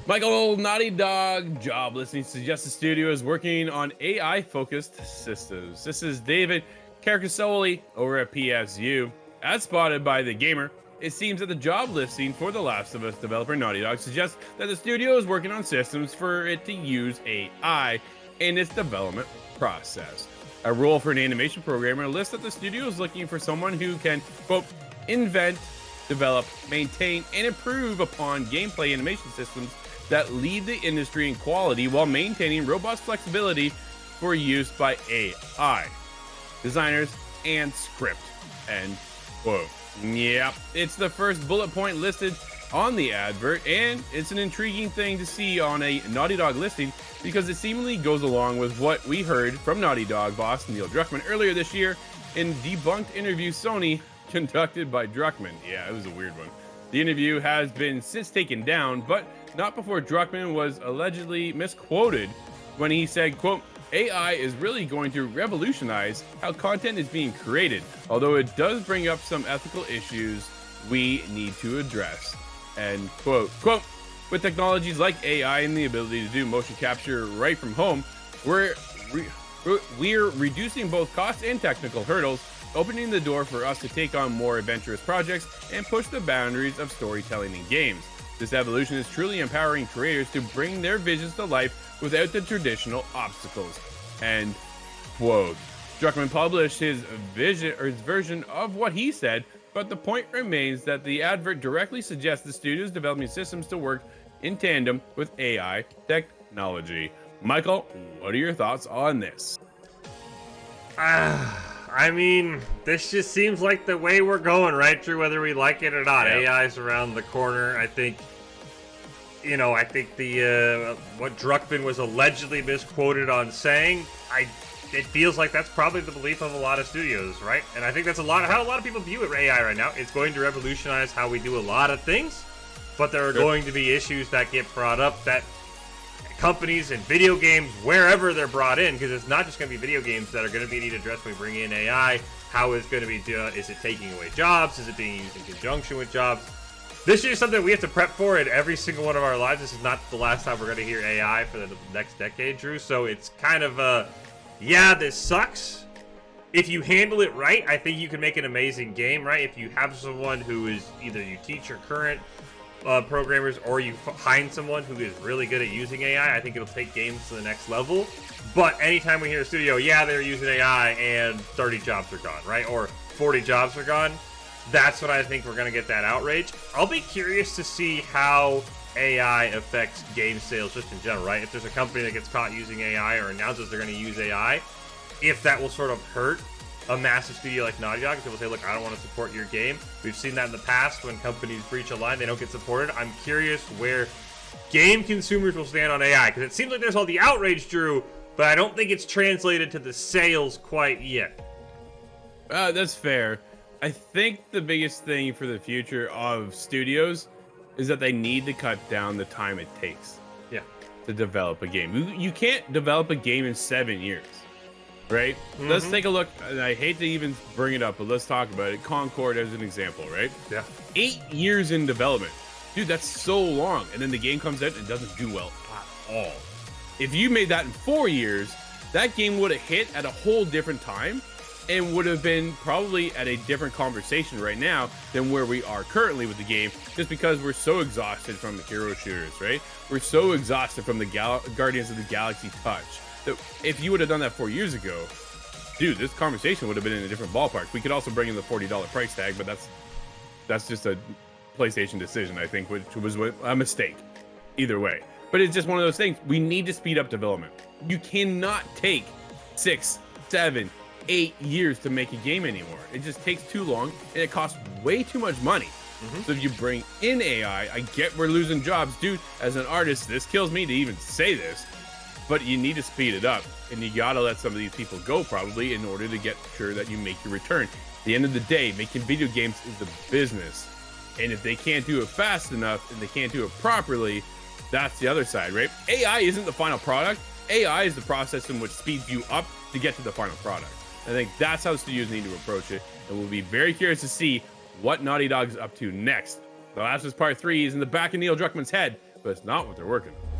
Michael, Naughty Dog job listing suggests the studio is working on AI-focused systems. This is David Carcassoli over at PSU. As spotted by The Gamer, it seems that the job listing for The Last of Us developer Naughty Dog suggests that the studio is working on systems for it to use AI in its development process. A role for an animation programmer lists that the studio is looking for someone who can, quote, invent, develop, maintain, and improve upon gameplay animation systems that lead the industry in quality while maintaining robust flexibility for use by AI designers and script. End quote. Yep, it's the first bullet point listed on the advert, and it's an intriguing thing to see on a Naughty Dog listing because it seemingly goes along with what we heard from Naughty Dog boss Neil Druckmann earlier this year in debunked interview Sony conducted by Druckmann. Yeah, it was a weird one. The interview has been since taken down, but not before Druckmann was allegedly misquoted when he said, quote, AI is really going to revolutionize how content is being created, although it does bring up some ethical issues we need to address. End quote. Quote, with technologies like AI and the ability to do motion capture right from home, we're reducing both costs and technical hurdles, opening the door for us to take on more adventurous projects and push the boundaries of storytelling in games. This evolution is truly empowering creators to bring their visions to life without the traditional obstacles. End quote. Druckmann published his version of what he said, but the point remains that the advert directly suggests the studio is developing systems to work in tandem with AI technology. Michael, what are your thoughts on this? I mean, this just seems like the way we're going, right, Drew? Whether we like it or not, Yeah. AI's around the corner. I think the what Druckmann was allegedly misquoted on saying, it feels like that's probably the belief of a lot of studios, right? And I think that's how a lot of people view it, AI right now. It's going to revolutionize how we do a lot of things, but there are going to be issues that get brought up that companies and video games, wherever they're brought in, because it's not just going to be video games that are going to be needed addressed when we bring in AI. How is going to be done? Is it taking away jobs? Is it being used in conjunction with jobs? This is something we have to prep for in every single one of our lives. This is not the last time we're going to hear AI for the next decade, Drew. So it's kind of yeah, this sucks. If you handle it right, I think you can make an amazing game, right? If you have someone who is either you teach your current programmers or you find someone who is really good at using AI, I think it'll take games to the next level. But anytime we hear a studio, yeah, they're using AI and 30 jobs are gone, right? Or 40 jobs are gone, that's when I think we're going to get that outrage. I'll be curious to see how AI affects game sales just in general, right? If there's a company that gets caught using AI or announces they're going to use AI, if that will sort of hurt a massive studio like Naughty Dog, people say, look, I don't want to support your game. We've seen that in the past when companies breach a line, they don't get supported. I'm curious where game consumers will stand on AI, because it seems like there's all the outrage, Drew, but I don't think it's translated to the sales quite yet. That's fair. I think the biggest thing for the future of studios is that they need to cut down the time it takes to develop a game. You can't develop a game in 7 years, right? Let's take a look, and I hate to even bring it up, but let's talk about it. Concord as an example, right? Yeah. 8 years in development. Dude, that's so long. And then the game comes out and doesn't do well at all. If you made that in 4 years, that game would have hit at a whole different time and would have been probably at a different conversation right now than where we are currently with the game, just because we're so exhausted from the hero shooters, right? We're so exhausted from the Guardians of the Galaxy touch that if you would have done that 4 years ago, dude, this conversation would have been in a different ballpark. We could also bring in the $40 price tag, but that's just a PlayStation decision, I think, which was a mistake either way. But it's just one of those things. We need to speed up development. You cannot take 6, 7, 8 years to make a game anymore. It just takes too long and it costs way too much money. So if you bring in AI, I get we're losing jobs. Dude, as an artist, this kills me to even say this, but you need to speed it up and you gotta let some of these people go probably in order to get sure that you make your return. At the end of the day, making video games is a business. And if they can't do it fast enough and they can't do it properly, that's the other side, right? AI isn't the final product. AI is the process in which speeds you up to get to the final product. I think that's how studios need to approach it. And we'll be very curious to see what Naughty Dog's up to next. The Last of Us Part 3 is in the back of Neil Druckmann's head. but it's not what they're working on.